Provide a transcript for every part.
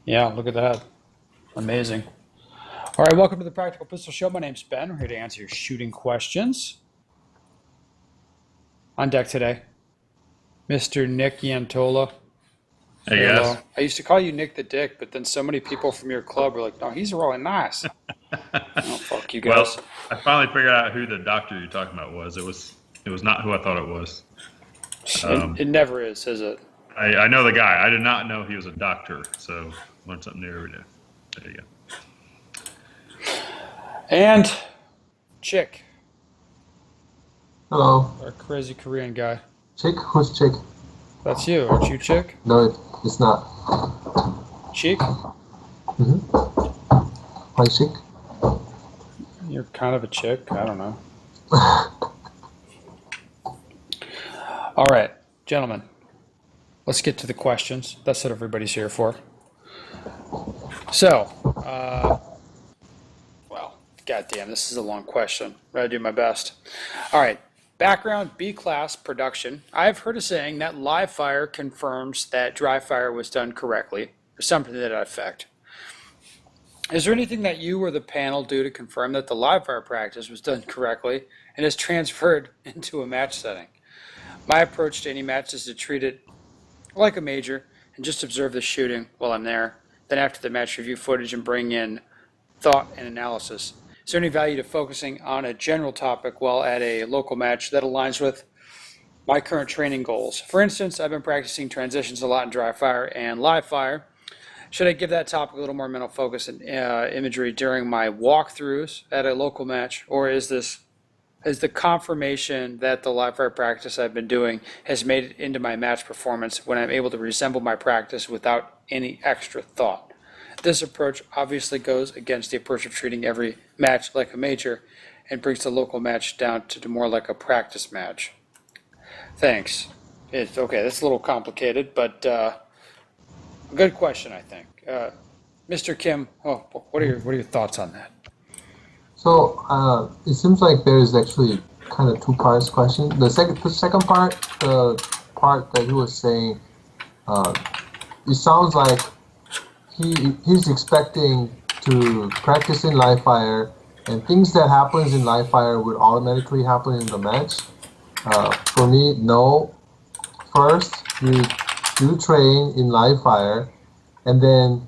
Yeah, look at that. Amazing. All right, welcome to the Practical Pistol Show. My name's Ben. We're here to answer your shooting questions. On deck today, Mr. Nick Yantola. Hey Say guys. hello. I used to call you Nick the Dick, but then so many people from your club were like, no, he's really nice. Oh, fuck you Well, guys. I finally figured out who the doctor you're talking about was. It was not who I thought it was. It never is it? I know the guy. I did not know he was a doctor. So learn something new every day. There you go. And Chick, Hello. our crazy Korean guy. Chick? Who's Chick? That's you, aren't you, Chick? No, it's not. Cheek? Hi, Chick. You're kind of a chick. I don't know. All right, gentlemen, let's get to the questions. That's what everybody's here for. So, well, goddamn, this is a long question, but I do my best. All right, background B-class production. I've heard a saying that live fire confirms that dry fire was done correctly, or something to that effect. Is there anything that you or the panel do to confirm that the live fire practice was done correctly and is transferred into a match setting? My approach to any match is to treat it like a major and just observe the shooting while I'm there. Then after the match, review footage and bring in thought and analysis. Is there any value to focusing on a general topic while at a local match that aligns with my current training goals? For instance, I've been practicing transitions a lot in dry fire and live fire. Should I give that topic a little more mental focus and imagery during my walkthroughs at a local match, or is the confirmation that the live fire practice I've been doing has made it into my match performance when I'm able to resemble my practice without any extra thought? This approach obviously goes against the approach of treating every match like a major and brings the local match down to more like a practice match. Thanks. Okay, that's a little complicated, but good question, I think. Mr. Kim, what are your thoughts on that? So, it seems like there is actually kind of two parts question. The second part, the part that he was saying, uh, it sounds like he's expecting to practice in live fire, and things that happens in live fire would automatically happen in the match. For me, no. First, you do train in live fire, and then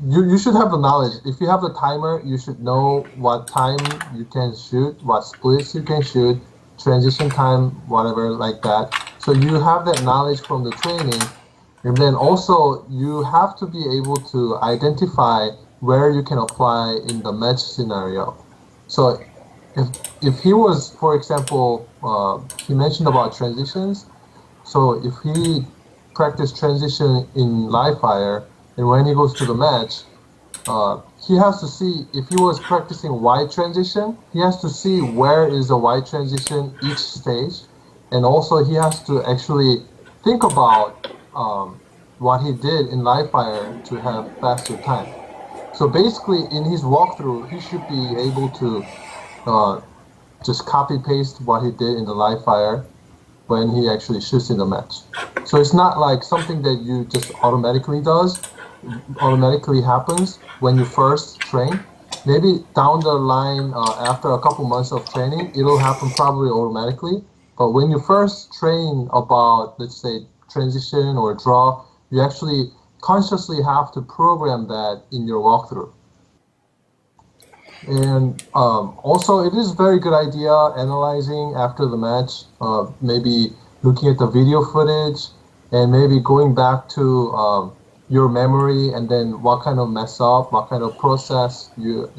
you should have the knowledge. If you have the timer, you should know what time you can shoot, what splits you can shoot, transition time, whatever like that. So you have that knowledge from the training, and then also you have to be able to identify where you can apply in the match scenario. So if if he was, for example, he mentioned about transitions. So if he practiced transition in live fire, and when he goes to the match, he has to see if he was practicing wide transition. He has to see where is the wide transition each stage, and also he has to actually think about what he did in live fire to have faster time. So basically, in his walkthrough, he should be able to uh, just copy paste what he did in the live fire when he actually shoots in the match. So it's not like something that you just automatically happens when you first train. Maybe down the line, after a couple months of training, it'll happen probably automatically. But when you first train about, let's say, transition or draw, you actually consciously have to program that in your walkthrough. And also, it is a very good idea analyzing after the match, maybe looking at the video footage and maybe going back to your memory and then what kind of mess up, what kind of process you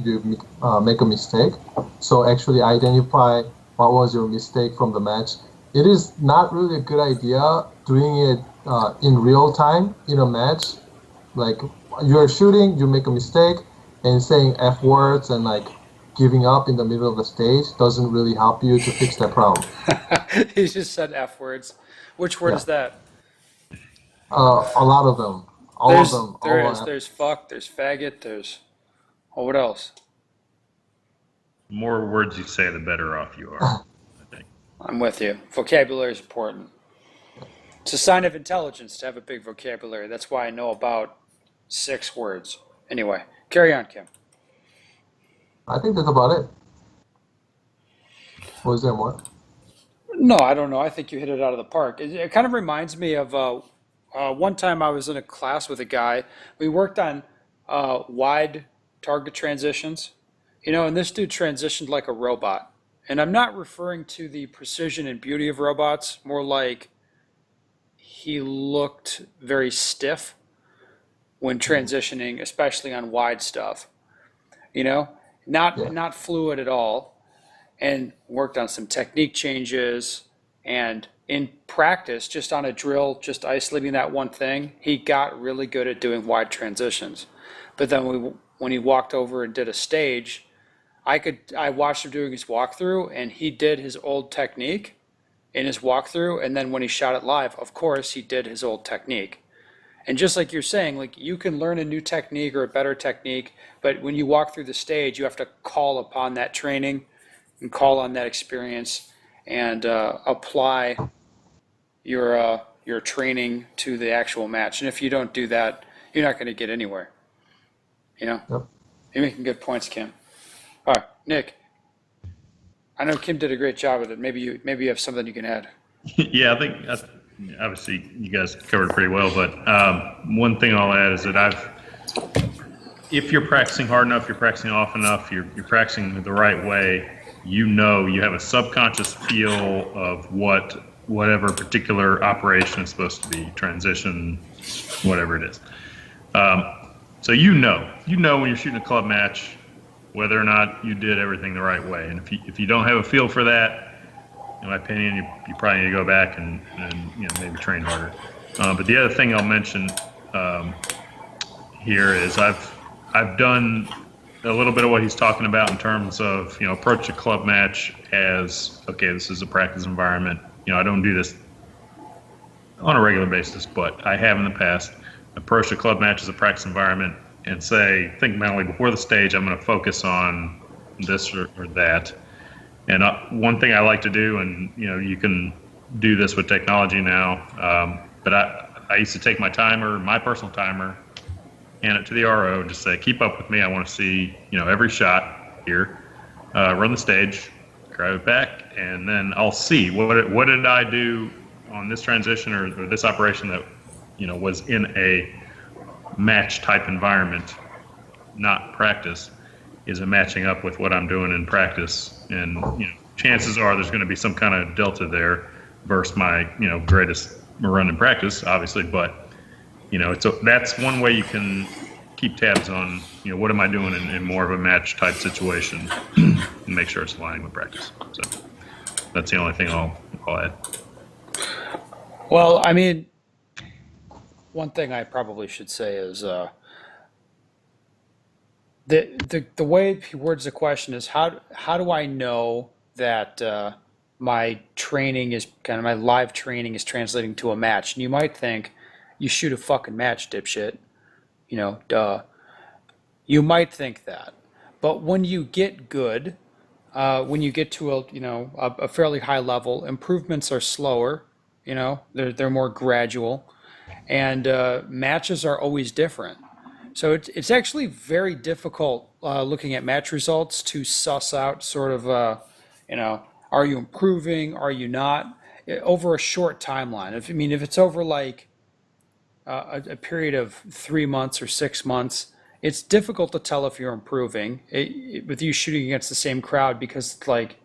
make a mistake. So actually identify what was your mistake from the match. It is not really a good idea doing it in real time in a match. Like you're shooting, you make a mistake, and saying F words and like giving up in the middle of the stage doesn't really help you to fix that problem. He just said F words. Which word Yeah, is that? a lot of them, all of There's them, there all is there's fuck, there's faggot, there's what else? The more words you say, the better off you are, I think. I'm with you. Vocabulary is important. It's a sign of intelligence to have a big vocabulary. That's why I know about 6 words. Anyway, carry on, Kim. I think that's about it. Was there more? No, I don't know. I think you hit it out of the park. It kind of reminds me of one time I was in a class with a guy. We worked on wide target transitions, and this dude transitioned like a robot. And I'm not referring to the precision and beauty of robots, more like he looked very stiff when transitioning, especially on wide stuff. You know, not Yeah. not fluid at all, and worked on some technique changes. And in practice, just on a drill, just isolating that one thing, he got really good at doing wide transitions. But then when he walked over and did a stage, I watched him doing his walkthrough, and he did his old technique in his walkthrough, and then when he shot it live, of course, he did his old technique. And just like you're saying, like you can learn a new technique or a better technique, but when you walk through the stage, you have to call upon that training and call on that experience and apply your training to the actual match. And if you don't do that, you're not going to get anywhere. Yep. You're making good points, Kim. All right, Nick. I know Kim did a great job with it. Maybe you have something you can add. Yeah, I think obviously you guys covered it pretty well, but one thing I'll add is that if you're practicing hard enough, you're practicing often enough, you're practicing the right way, you have a subconscious feel of whatever particular operation is supposed to be, transition, whatever it is. So you know when you're shooting a club match whether or not you did everything the right way. And if you don't have a feel for that, in my opinion, you probably need to go back and maybe train harder. But the other thing I'll mention here is I've done a little bit of what he's talking about in terms of approach a club match as, okay, this is a practice environment. I don't do this on a regular basis, but I have in the past. Approach a club match as a practice environment and think mentally before the stage, I'm going to focus on this or that. And one thing I like to do, and you can do this with technology now, but I used to take my personal timer, hand it to the RO, and just say, keep up with me. I want to see every shot here, run the stage, drive it back, and then I'll see what did I do on this transition or this operation that was in a match type environment, not practice. Is it matching up with what I'm doing in practice? And chances are there's going to be some kind of delta there versus my greatest run in practice, obviously. But that's one way you can keep tabs on what am I doing in more of a match type situation and make sure it's aligning with practice. So that's the only thing I'll add. Well, I mean, one thing I probably should say is the way he words the question is how do I know that my live training is translating to a match? And you might think you shoot a fucking match, dipshit. Duh. You might think that, but when you get good, when you get to a fairly high level, improvements are slower. They're more gradual. And matches are always different. So it's actually very difficult looking at match results to suss out sort of, are you improving? Are you not? Over a short timeline. If it's over like a period of 3 months or 6 months, it's difficult to tell if you're improving with you shooting against the same crowd because like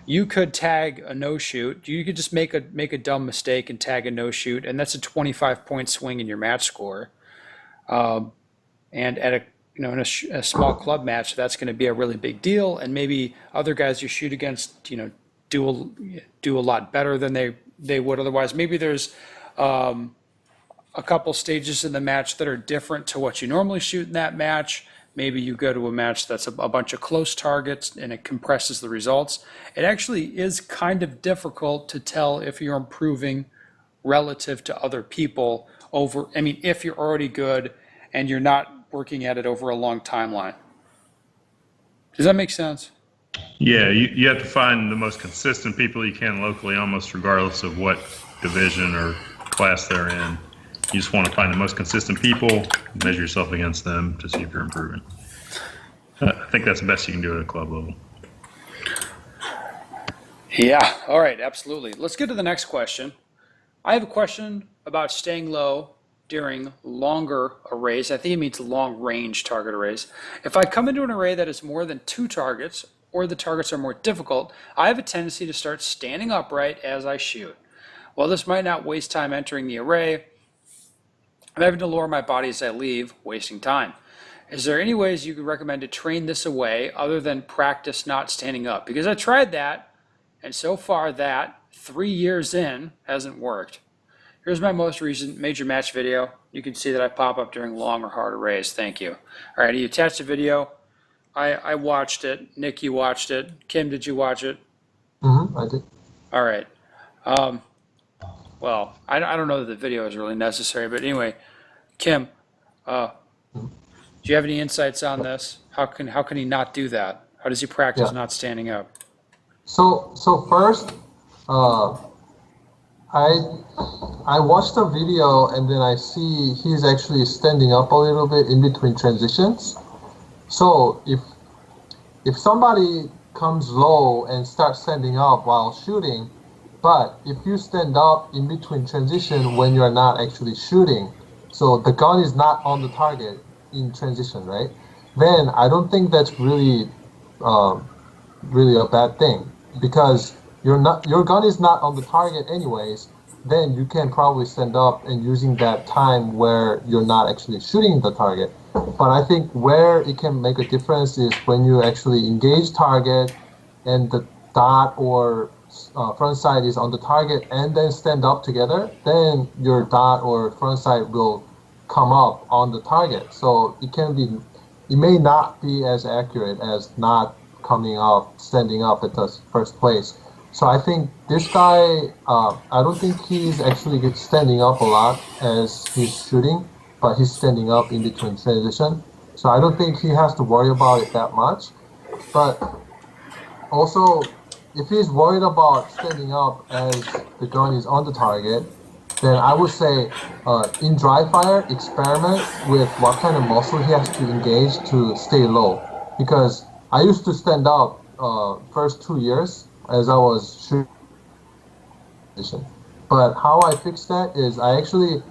you could tag a no shoot. You could just make a dumb mistake and tag a no shoot, and that's a 25-point swing in your match score. And at in a small club match, that's going to be a really big deal. And maybe other guys you shoot against, do a lot better than they would otherwise. Maybe there's a couple stages in the match that are different to what you normally shoot in that match. Maybe you go to a match that's a bunch of close targets and it compresses the results. It actually is kind of difficult to tell if you're improving relative to other people if you're already good and you're not working at it over a long timeline. Does that make sense? Yeah, you have to find the most consistent people you can locally, almost regardless of what division or class they're in. You just want to find the most consistent people, measure yourself against them to see if you're improving. I think that's the best you can do at a club level. Yeah, all right, absolutely. Let's get to the next question. I have a question about staying low during longer arrays. I think it means long range target arrays. If I come into an array that has more than 2 targets, or the targets are more difficult, I have a tendency to start standing upright as I shoot. While this might not waste time entering the array, I'm having to lower my body as I leave, wasting time. Is there any ways you could recommend to train this away other than practice not standing up? Because I tried that, and so far that, 3 years in, hasn't worked. Here's my most recent major match video. You can see that I pop up during long or hard arrays. Thank you. All right, he attached a video. I watched it. Nick, you watched it. Kim, did you watch it? I did. All right. Well, I don't know that the video is really necessary, but anyway, Kim, do you have any insights on this? How can he not do that? How does he practice not standing up? So first, I watched the video and then I see he's actually standing up a little bit in between transitions. So if somebody comes low and starts standing up while shooting, but if you stand up in between transition when you're not actually shooting, so the gun is not on the target in transition, right? Then I don't think that's really a bad thing, because your gun is not on the target anyways. Then you can probably stand up and using that time where you're not actually shooting the target. But I think where it can make a difference is when you actually engage target and the dot or front sight is on the target and then stand up together, then your dot or front sight will come up on the target. So it may not be as accurate as not standing up at the first place. So I think this guy, I don't think he's actually standing up a lot as he's shooting, but he's standing up in between transition. So I don't think he has to worry about it that much. But also, if he's worried about standing up as the gun is on the target, then I would say in dry fire, experiment with what kind of muscle he has to engage to stay low. Because I used to stand up first 2 years as I was shooting. But how I fixed that is I actually,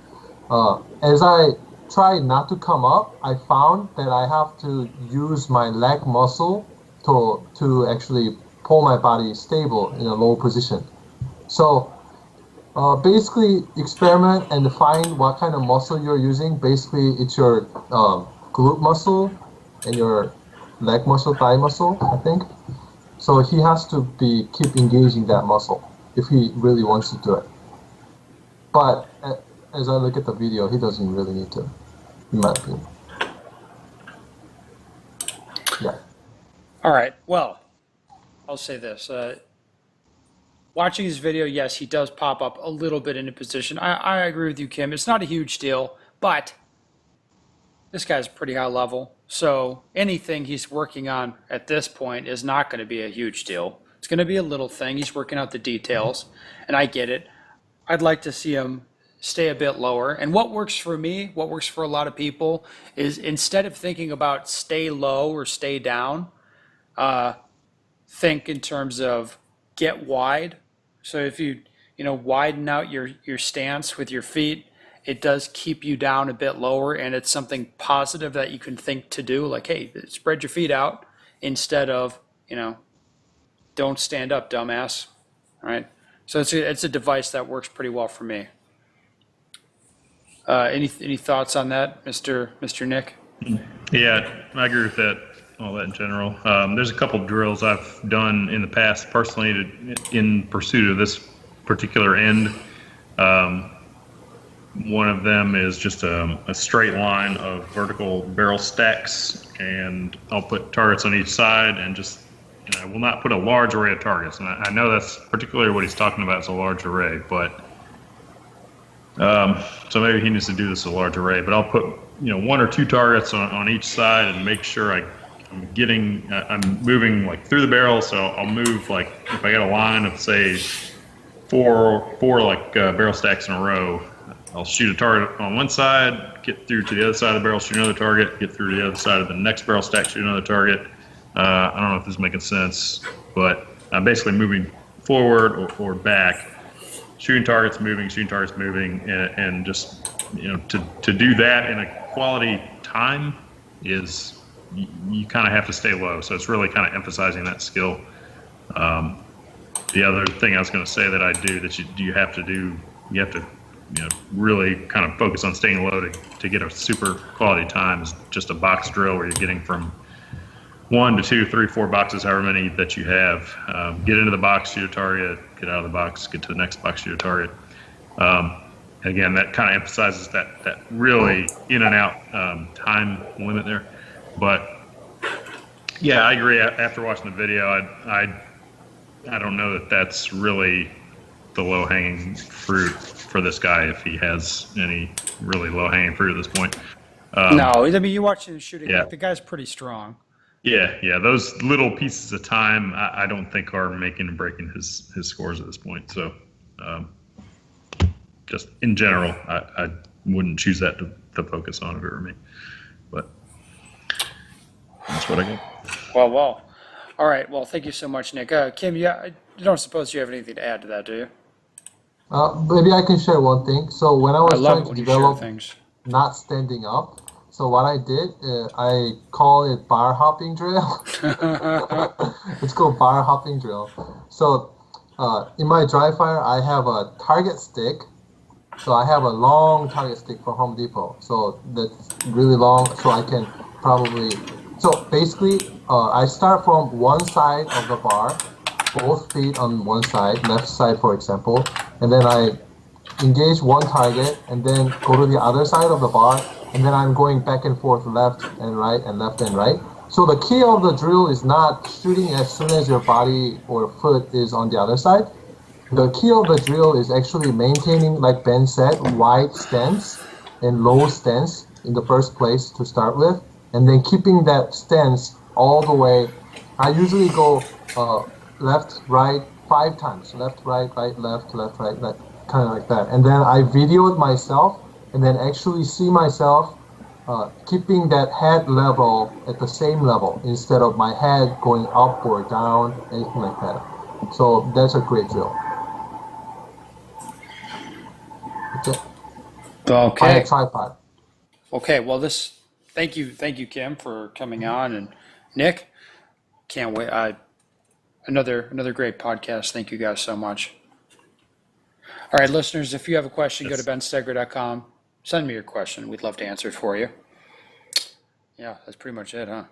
as I try not to come up, I found that I have to use my leg muscle to actually pull my body stable in a low position. So basically experiment and find what kind of muscle you're using. Basically it's your glute muscle and your leg muscle, thigh muscle, I think. So he has to keep engaging that muscle if he really wants to do it. But as I look at the video, he doesn't really need to, in my opinion. Yeah. All right. Well, I'll say this. Watching his video, yes, he does pop up a little bit into position. I agree with you, Kim. It's not a huge deal, but this guy's pretty high level. So anything he's working on at this point is not going to be a huge deal. It's going to be a little thing. He's working out the details, and I get it. I'd like to see him stay a bit lower. And what works for me, what works for a lot of people, is instead of thinking about stay low or stay down, think in terms of get wide. So if you widen out your stance with your feet, it does keep you down a bit lower, and it's something positive that you can think to do, like, hey, spread your feet out instead of, don't stand up, dumbass. All right. So it's a device that works pretty well for me. Any thoughts on that, Mr. Nick? Yeah, I agree with that. All that in general. There's a couple drills I've done in the past personally in pursuit of this particular end. One of them is just a straight line of vertical barrel stacks, and I'll put targets on each side and just, I will not put a large array of targets. And I know that's particularly what he's talking about is a large array, but so maybe he needs to do this a large array, but I'll put, 1 or 2 targets on each side and make sure I'm moving like through the barrel. So I'll move, like if I got a line of say four like barrel stacks in a row, I'll shoot a target on one side, get through to the other side of the barrel, shoot another target, get through to the other side of the next barrel stack, shoot another target. I don't know if this is making sense, but I'm basically moving forward or back, shooting targets, moving, and just, to do that in a quality time is, you kind of have to stay low. So it's really kind of emphasizing that skill. The other thing I was going to say that I do that you have to really kind of focus on staying low to get a super quality time is just a box drill where you're getting from 1 to 2, 3, 4 boxes, however many that you have. Get into the box, shoot a target, get out of the box, get to the next box, shoot a target. Again, that kind of emphasizes that really in and out time limit there. But yeah, I agree. After watching the video, I don't know that that's really the low-hanging fruit for this guy, if he has any really low-hanging fruit at this point. No, I mean, you watch him shooting, Yeah. like, the guy's pretty strong. Yeah, those little pieces of time, I don't think are making and breaking his scores at this point. So, just in general, I wouldn't choose that to focus on if it were me. But that's what I get. Well. All right, well, thank you so much, Nick. Kim, I don't suppose you have anything to add to that, do you? Maybe I can share one thing. So when I I was love trying it to when you share develop things. not standing up, so what I did, I call it bar hopping drill. It's called bar hopping drill. So in my dry fire, I have a target stick. So I have a long target stick from Home Depot. So that's really long, so I can probably. So basically, I start from one side of the bar, both feet on one side, left side, for example, and then I engage one target, and then go to the other side of the bar, and then I'm going back and forth, left and right, and left and right. So the key of the drill is not shooting as soon as your body or foot is on the other side. The key of the drill is actually maintaining, like Ben said, wide stance and low stance in the first place to start with, and then keeping that stance all the way. I usually go left, right 5 times. Left, right, left, right, kind of like that. And then I videoed myself and then actually see myself keeping that head level at the same level instead of my head going up or down, anything like that. So that's a great drill. Okay. I Okay. had tripod. Okay, well, thank you, Kim, for coming on, and Nick, can't wait. Another great podcast. Thank you guys so much. All right, listeners, if you have a question, go to benstegger.com. Send me your question. We'd love to answer it for you. Yeah, that's pretty much it, huh?